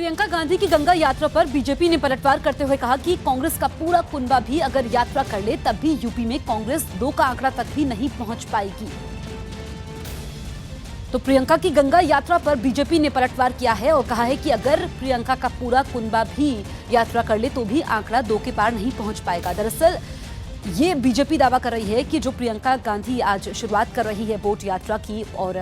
प्रियंका गांधी की गंगा यात्रा पर बीजेपी ने पलटवार करते हुए कहा कि कांग्रेस का पूरा कुनबा भी अगर यात्रा कर ले तब भी यूपी में कांग्रेस 2 का आंकड़ा तक भी नहीं पहुंच पाएगी। तो प्रियंका की गंगा यात्रा पर बीजेपी ने पलटवार किया है और कहा है कि अगर प्रियंका का पूरा कुनबा भी यात्रा कर ले तो भी आंकड़ा 2 के पार नहीं पहुंच पाएगा। दरअसल ये बीजेपी दावा कर रही है कि जो प्रियंका गांधी आज शुरुआत कर रही है बोट यात्रा की और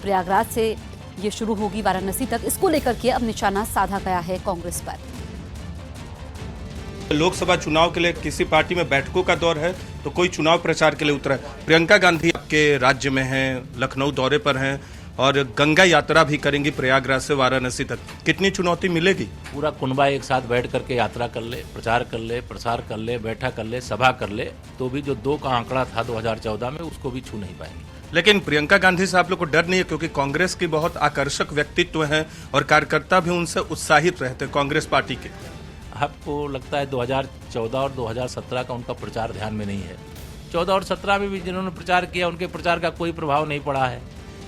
प्रयागराज से ये शुरू होगी वाराणसी तक, इसको लेकर के अब निशाना साधा गया है कांग्रेस पर। लोकसभा चुनाव के लिए किसी पार्टी में बैठकों का दौर है तो कोई चुनाव प्रचार के लिए उतरा है। प्रियंका गांधी आपके राज्य में हैं, लखनऊ दौरे पर हैं और गंगा यात्रा भी करेंगी प्रयागराज से वाराणसी तक। कितनी चुनौती मिलेगी? पूरा कुनबा एक साथ बैठ करके यात्रा कर ले, प्रचार कर ले, प्रसार कर ले, बैठा कर ले, सभा कर ले, तो भी जो 2 का आंकड़ा था 2014 में उसको भी छू नहीं पाएंगे। लेकिन प्रियंका गांधी से आप लोग को डर नहीं है क्योंकि कांग्रेस की बहुत आकर्षक व्यक्तित्व हैं और कार्यकर्ता भी उनसे उत्साहित रहते कांग्रेस पार्टी के। आपको लगता है 2014 और 2017 का उनका प्रचार ध्यान में नहीं है? 14 और 17 में भी जिन्होंने प्रचार किया उनके प्रचार का कोई प्रभाव नहीं पड़ा है,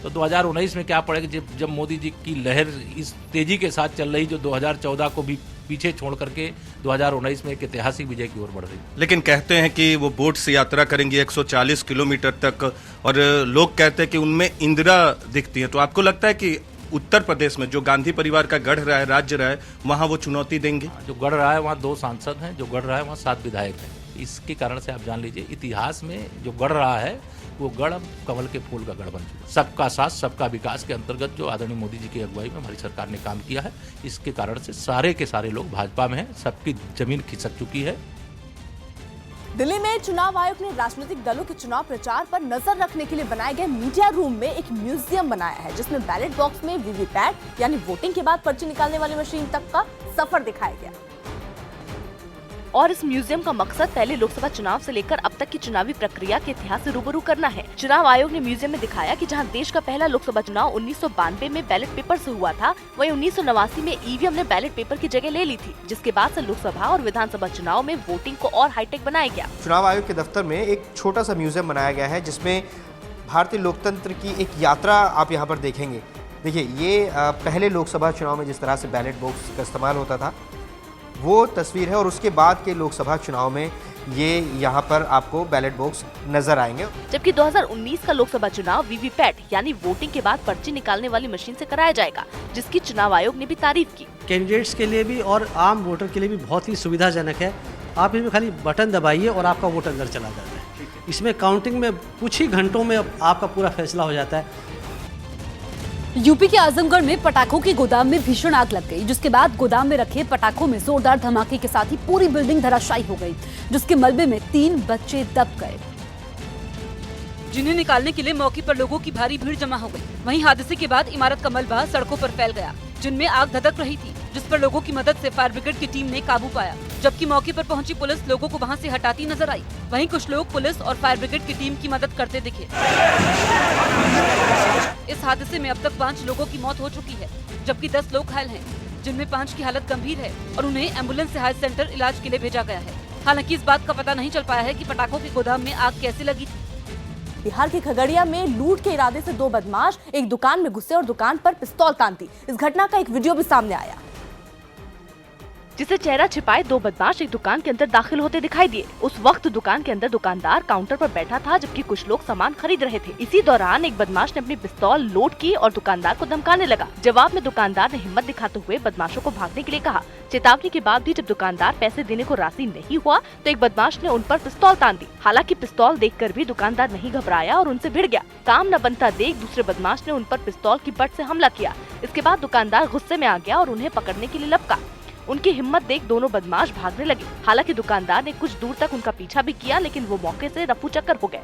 तो 2019 में क्या पड़ेगा जब मोदी जी की लहर इस तेजी के साथ चल रही जो 2014 को भी पीछे छोड़ करके 2019 में एक ऐतिहासिक विजय की ओर बढ़ रही। लेकिन कहते हैं कि वो बोट से यात्रा करेंगी 140 किलोमीटर तक और लोग कहते हैं कि उनमें इंदिरा दिखती है। तो आपको लगता है कि उत्तर प्रदेश में जो गांधी परिवार का गढ़ रहा है, राज्य रहा है, वहां वो चुनौती देंगे? जो गढ़ रहा है वहाँ 2 सांसद हैं, जो गढ़ रहा है वहाँ 7 विधायक हैं। इसके कारण से आप जान लीजिए इतिहास में जो गढ़ रहा है वो गढ़ अब कमल के फूल का गढ़ बन चुका है। सबका साथ सबका विकास के अंतर्गत जो आदरणीय मोदी जी की अगुवाई में हमारी सरकार ने काम किया है, इसके कारण से सारे के सारे लोग भाजपा में हैं, सबकी जमीन खिसक चुकी है। दिल्ली में चुनाव आयोग ने राजनीतिक दलों के चुनाव प्रचार पर नजर रखने के लिए बनाए गए मीडिया रूम में एक म्यूजियम बनाया है जिसमें बैलेट बॉक्स में वीवीपैट यानी वोटिंग के बाद पर्ची निकालने वाली मशीन तक का सफर दिखाया गया। और इस म्यूजियम का मकसद पहले लोकसभा चुनाव से लेकर अब तक की चुनावी प्रक्रिया के इतिहास से रूबरू करना है। चुनाव आयोग ने म्यूजियम में दिखाया कि जहां देश का पहला लोकसभा चुनाव 1992 में बैलेट पेपर से हुआ था, वहीं 1989 में ईवीएम ने बैलेट पेपर की जगह ले ली थी, जिसके बाद से लोकसभा और विधानसभा चुनाव में वोटिंग को और हाईटेक बनाया गया। चुनाव आयोग के दफ्तर में एक छोटा सा म्यूजियम बनाया गया है जिसमें भारतीय लोकतंत्र की एक यात्रा आप यहाँ पर देखेंगे। देखिए, ये पहले लोकसभा चुनाव में जिस तरह से बैलेट बॉक्स का इस्तेमाल होता था वो तस्वीर है और उसके बाद के लोकसभा चुनाव में ये यहाँ पर आपको बैलेट बॉक्स नजर आएंगे। जबकि 2019 का लोकसभा चुनाव वीवीपैट यानी वोटिंग के बाद पर्ची निकालने वाली मशीन से कराया जाएगा, जिसकी चुनाव आयोग ने भी तारीफ की। कैंडिडेट्स के लिए भी और आम वोटर के लिए भी बहुत ही सुविधाजनक है। आप इसमें खाली बटन दबाइए और आपका वोट अंदर चला जाता है। इसमें काउंटिंग में कुछ ही घंटों में आपका पूरा फैसला हो जाता है। यूपी के आजमगढ़ में पटाखों की गोदाम में भीषण आग लग गई, जिसके बाद गोदाम में रखे पटाखों में जोरदार धमाके के साथ ही पूरी बिल्डिंग धराशायी हो गई, जिसके मलबे में 3 बच्चे दब गए, जिन्हें निकालने के लिए मौके पर लोगों की भारी भीड़ जमा हो गई। वहीं हादसे के बाद इमारत का मलबा सड़कों पर फैल गया, जिनमें आग धधक रही थी, जिस पर लोगों की मदद से फायर ब्रिगेड की टीम ने काबू पाया। जबकि मौके पर पहुंची पुलिस लोगों को वहां से हटाती नजर आई। वहीं कुछ लोग पुलिस और फायर ब्रिगेड की टीम की मदद करते दिखे। इस हादसे में अब तक 5 लोगों की मौत हो चुकी है, जबकि 10 लोग घायल हैं, जिनमें 5 की हालत गंभीर है और उन्हें एम्बुलेंस से हायर सेंटर इलाज के लिए भेजा गया है। हालांकि इस बात का पता नहीं चल पाया है कि पटाखों के गोदाम में आग कैसे लगी थी। बिहार के खगड़िया में लूट के इरादे से 2 बदमाश एक दुकान में घुसे और दुकान पर पिस्तौल तान दी। इस घटना का एक वीडियो भी सामने आया, जिसे चेहरा छिपाए 2 बदमाश एक दुकान के अंदर दाखिल होते दिखाई दिए। उस वक्त दुकान के अंदर दुकानदार काउंटर पर बैठा था, जबकि कुछ लोग सामान खरीद रहे थे। इसी दौरान एक बदमाश ने अपनी पिस्तौल लोड की और दुकानदार को धमकाने लगा। जवाब में दुकानदार ने हिम्मत दिखाते हुए बदमाशों को भागने के लिए कहा। चेतावनी के बाद भी जब दुकानदार पैसे देने को राजी नहीं हुआ तो एक बदमाश ने उन पर पिस्तौल तान दी। हालांकि पिस्तौल देखकर भी दुकानदार नहीं घबराया और उनसे भिड़ गया। काम न बनता देख दूसरे बदमाश ने उन पर पिस्तौल की बट से हमला किया। इसके बाद दुकानदार गुस्से में आ गया और उन्हें पकड़ने के लिए लपका। उनकी हिम्मत देख दोनों बदमाश भागने लगे। हालांकि दुकानदार ने कुछ दूर तक उनका पीछा भी किया, लेकिन वो मौके से रफू चक्कर हो गए।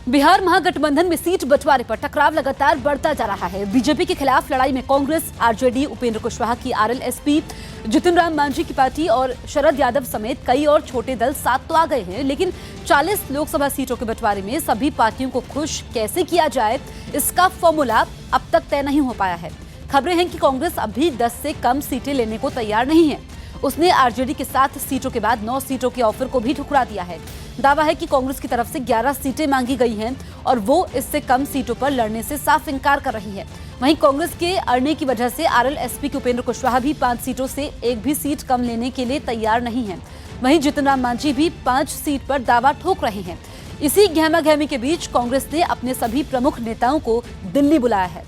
बिहार महागठबंधन में सीट बंटवारे पर टकराव लगातार बढ़ता जा रहा है। बीजेपी के खिलाफ लड़ाई में कांग्रेस, आरजेडी, उपेंद्र कुशवाहा की आरएलएसपी, जितिन राम मांझी की पार्टी और शरद यादव समेत कई और छोटे दल साथ तो आ गए हैं, लेकिन 40 लोकसभा सीटों के बंटवारे में सभी पार्टियों को खुश कैसे किया जाए, इसका फॉर्मूला अब तक तय नहीं हो पाया है। खबरें हैं कि कांग्रेस अभी 10 से कम सीटें लेने को तैयार नहीं है। उसने आरजेडी के 7 सीटों के बाद 9 सीटों के ऑफर को भी ठुकरा दिया है। दावा है कि कांग्रेस की तरफ से 11 सीटें मांगी गई हैं और वो इससे कम सीटों पर लड़ने से साफ इनकार कर रही है। वहीं कांग्रेस के अड़ने की वजह से आरएलएसपी के उपेंद्र कुशवाहा भी 5 सीटों से एक भी सीट कम लेने के लिए तैयार नहीं है। वहीं जितन राम मांझी भी 5 सीट पर दावा ठोक रहे हैं। इसी गहमागहमी के बीच कांग्रेस ने अपने सभी प्रमुख नेताओं को दिल्ली बुलाया है।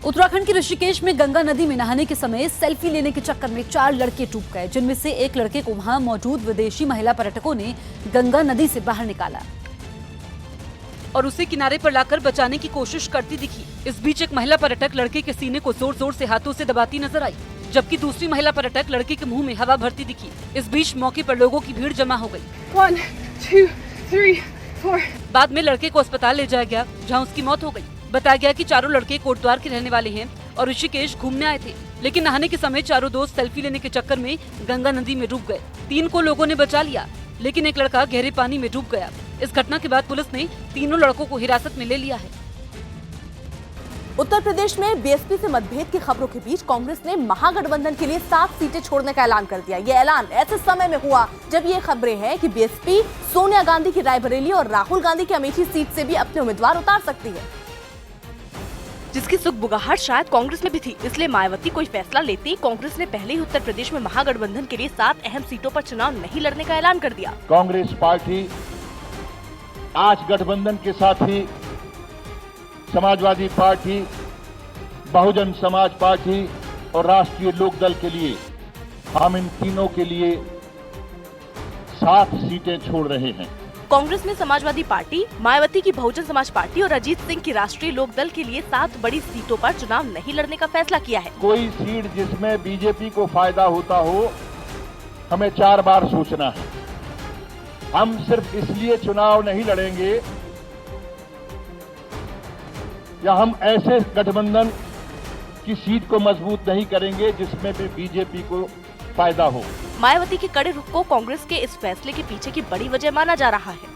उत्तराखंड के ऋषिकेश में गंगा नदी में नहाने के समय सेल्फी लेने के चक्कर में 4 लड़के डूब गए, जिनमें से एक लड़के को वहां मौजूद विदेशी महिला पर्यटकों ने गंगा नदी से बाहर निकाला और उसे किनारे पर लाकर बचाने की कोशिश करती दिखी। इस बीच एक महिला पर्यटक लड़के के सीने को जोर जोर से हाथों से दबाती नजर आई, जबकि दूसरी महिला पर्यटक लड़के के मुंह में हवा भरती दिखी। इस बीच मौके पर लोगों की भीड़ जमा हो गई। 1 2 3 4 बाद में लड़के को अस्पताल ले जाया गया, जहां उसकी मौत हो गई। बताया गया कि चारों लड़के कोटद्वार के रहने वाले हैं और ऋषिकेश घूमने आए थे, लेकिन नहाने के समय चारों दोस्त सेल्फी लेने के चक्कर में गंगा नदी में डूब गए। 3 को लोगों ने बचा लिया, लेकिन एक लड़का गहरे पानी में डूब गया। इस घटना के बाद पुलिस ने तीनों लड़कों को हिरासत में ले लिया है। उत्तर प्रदेश में बीएसपी से मतभेद की खबरों के बीच कांग्रेस ने महागठबंधन के लिए 7 सीटें छोड़ने का ऐलान कर दिया। ये ऐलान ऐसे समय में हुआ जब ये खबरें हैं कि बीएसपी सोनिया गांधी की रायबरेली और राहुल गांधी की अमेठी सीट से भी अपने उम्मीदवार उतार सकती है, जिसकी सुगबुगाहट शायद कांग्रेस में भी थी। इसलिए मायावती कोई फैसला लेते ही कांग्रेस ने पहले ही उत्तर प्रदेश में महागठबंधन के लिए 7 अहम सीटों पर चुनाव नहीं लड़ने का ऐलान कर दिया। कांग्रेस पार्टी आज गठबंधन के साथ ही समाजवादी पार्टी, बहुजन समाज पार्टी और राष्ट्रीय लोकदल के लिए हम इन तीनों के लिए 7 सीटें छोड़ रहे हैं। कांग्रेस में समाजवादी पार्टी, मायावती की बहुजन समाज पार्टी और अजीत सिंह की राष्ट्रीय लोकदल के लिए 7 बड़ी सीटों पर चुनाव नहीं लड़ने का फैसला किया है। कोई सीट जिसमें बीजेपी को फायदा होता हो, हमें 4 बार सोचना है। हम सिर्फ इसलिए चुनाव नहीं लड़ेंगे या हम ऐसे गठबंधन की सीट को मजबूत नहीं करेंगे जिसमें भी बीजेपी को फायदा हो। मायावती के कड़े रुख को कांग्रेस के इस फैसले के पीछे की बड़ी वजह माना जा रहा है,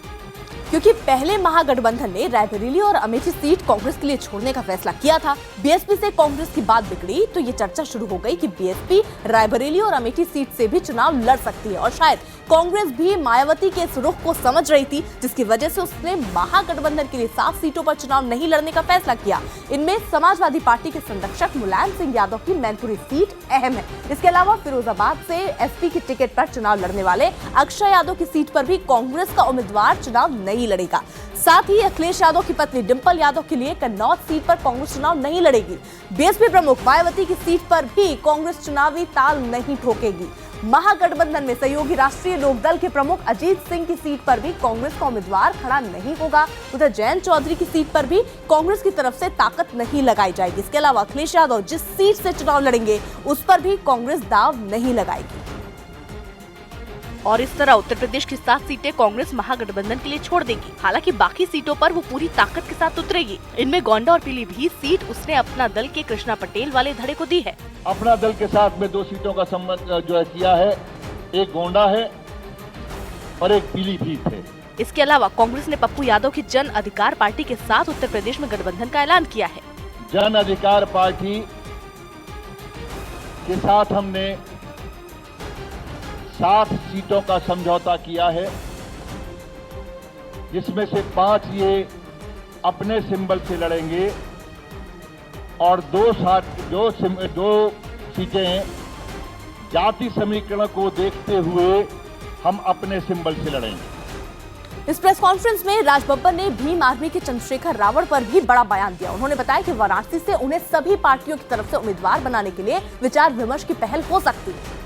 क्योंकि पहले महागठबंधन ने रायबरेली और अमेठी सीट कांग्रेस के लिए छोड़ने का फैसला किया था। बीएसपी से कांग्रेस की बात बिगड़ी तो ये चर्चा शुरू हो गई कि बीएसपी रायबरेली और अमेठी सीट से भी चुनाव लड़ सकती है और शायद कांग्रेस भी मायावती के इस रुख को समझ रही थी, जिसकी वजह से उसने महागठबंधन के लिए 7 सीटों पर चुनाव नहीं लड़ने का फैसला किया। इनमें समाजवादी पार्टी के संरक्षक मुलायम सिंह यादव की मैनपुरी सीट अहम है। इसके अलावा फिरोजाबाद से एसपी की टिकट पर चुनाव लड़ने वाले अक्षय यादव की सीट पर भी कांग्रेस का उम्मीदवार चुनाव नहीं लड़ेगा। साथ ही अखिलेश यादव की पत्नी डिंपल यादव के लिए कन्नौज सीट पर कांग्रेस चुनाव नहीं लड़ेगी। बीएसपी प्रमुख मायावती की सीट पर भी कांग्रेस चुनावी ताल नहीं ठोकेगी। महागठबंधन में सहयोगी राष्ट्रीय लोकदल के प्रमुख अजीत सिंह की सीट पर भी कांग्रेस का उम्मीदवार खड़ा नहीं होगा। उधर जयंत चौधरी की सीट पर भी कांग्रेस की तरफ से ताकत नहीं लगाई जाएगी। इसके अलावा अखिलेश यादव जिस सीट से चुनाव लड़ेंगे उस पर भी कांग्रेस दाव नहीं लगाएगी। और इस तरह उत्तर प्रदेश की 7 सीटें कांग्रेस महागठबंधन के लिए छोड़ देगी। हालांकि बाकी सीटों पर वो पूरी ताकत के साथ उतरेगी। इनमें गोंडा और पीलीभीत सीट उसने अपना दल के कृष्णा पटेल वाले धड़े को दी है। अपना दल के साथ में 2 सीटों का संबंध जो है किया है, एक गोंडा है और एक पीलीभीत है। इसके अलावा कांग्रेस ने पप्पू यादव की जन अधिकार पार्टी के साथ उत्तर प्रदेश में गठबंधन का ऐलान किया है। जन अधिकार पार्टी के साथ हमने 7 सीटों का समझौता किया है, जिसमें से 5 ये अपने सिंबल से लड़ेंगे और 2 सीटें जाति समीकरण को देखते हुए हम अपने सिंबल से लड़ेंगे। इस प्रेस कॉन्फ्रेंस में राज बब्बर ने भीम आर्मी के चंद्रशेखर रावण पर भी बड़ा बयान दिया। उन्होंने बताया कि वाराणसी से उन्हें सभी पार्टियों की तरफ से उम्मीदवार बनाने के लिए विचार विमर्श की पहल हो सकती है।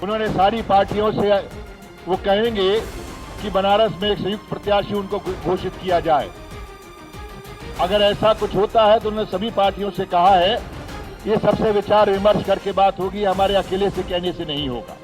उन्होंने सारी पार्टियों से वो कहेंगे कि बनारस में एक संयुक्त प्रत्याशी उनको घोषित किया जाए। अगर ऐसा कुछ होता है तो उन्होंने सभी पार्टियों से कहा है ये सबसे विचार विमर्श करके बात होगी, हमारे अकेले से कहने से नहीं होगा।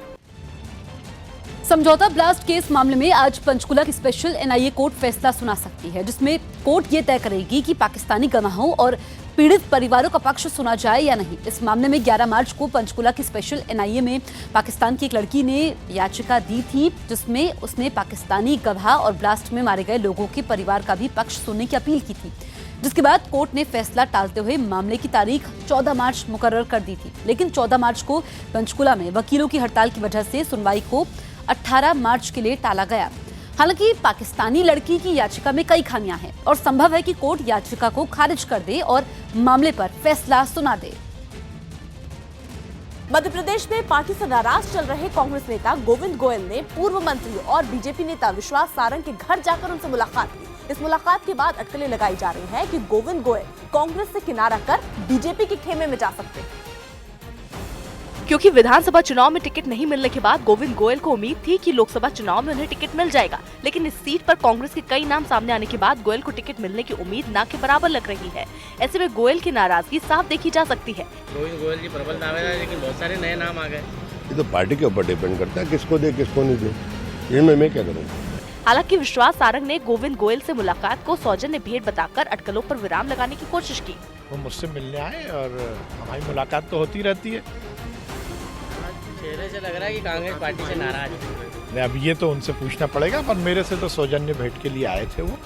समझौता ब्लास्ट केस मामले में आज पंचकुला की स्पेशल एनआईए कोर्ट फैसला सुना सकती है, जिसमें कोर्ट ये तय करेगी कि पाकिस्तानी गवाहों और पीड़ित परिवारों का पक्ष सुना जाए या नहीं। इस मामले में 11 मार्च को पंचकुला की स्पेशल एनआईए में पाकिस्तान की एक लड़की ने याचिका दी थी, जिसमें उसने पाकिस्तानी गवाह और ब्लास्ट में मारे गए लोगों के परिवार का भी पक्ष सुनने की अपील की थी, जिसके बाद कोर्ट ने फैसला टालते हुए मामले की तारीख 14 मार्च मुकर्रर कर दी थी। लेकिन 14 मार्च को पंचकुला में वकीलों की हड़ताल की वजह से सुनवाई को 18 मार्च के लिए टाला गया। हालांकि पाकिस्तानी लड़की की याचिका में कई खामियां हैं और संभव है कि कोर्ट याचिका को खारिज कर दे और मामले पर फैसला सुना दे। मध्य प्रदेश में पार्टी से नाराज चल रहे कांग्रेस नेता गोविंद गोयल ने पूर्व मंत्री और बीजेपी नेता विश्वास सारंग के घर जाकर उनसे मुलाकात की। इस मुलाकात के बाद अटकलें लगाई जा रही हैं कि गोविंद गोयल कांग्रेस से किनारा कर बीजेपी के खेमे में जा सकते हैं। क्योंकि विधानसभा चुनाव में टिकट नहीं मिलने के बाद गोविंद गोयल को उम्मीद थी कि लोकसभा चुनाव में उन्हें टिकट मिल जाएगा, लेकिन इस सीट पर कांग्रेस के कई नाम सामने आने के बाद गोयल को टिकट मिलने की उम्मीद ना के बराबर लग रही है। ऐसे में गोयल की नाराजगी साफ देखी जा सकती है। गोविंद गोयल जी प्रबल दावेदार है, लेकिन बहुत सारे नए नाम आ गए। ये तो पार्टी के ऊपर डिपेंड करता है किसको दे किसको नहीं दे, इनमें मैं क्या करूँगा। हालांकि विश्वास सारंग ने गोविंद गोयल से मुलाकात को सौजन्य भेंट बताकर अटकलों पर विराम लगाने की कोशिश की। वो मुझसे मिलने आए और हमारी मुलाकात तो होती रहती है। चेहरे से लग रहा है कि कांग्रेस पार्टी से नाराज है। अब ये तो उनसे पूछना पड़ेगा, पर मेरे से तो सौजन्य भेंट के लिए आए थे वो।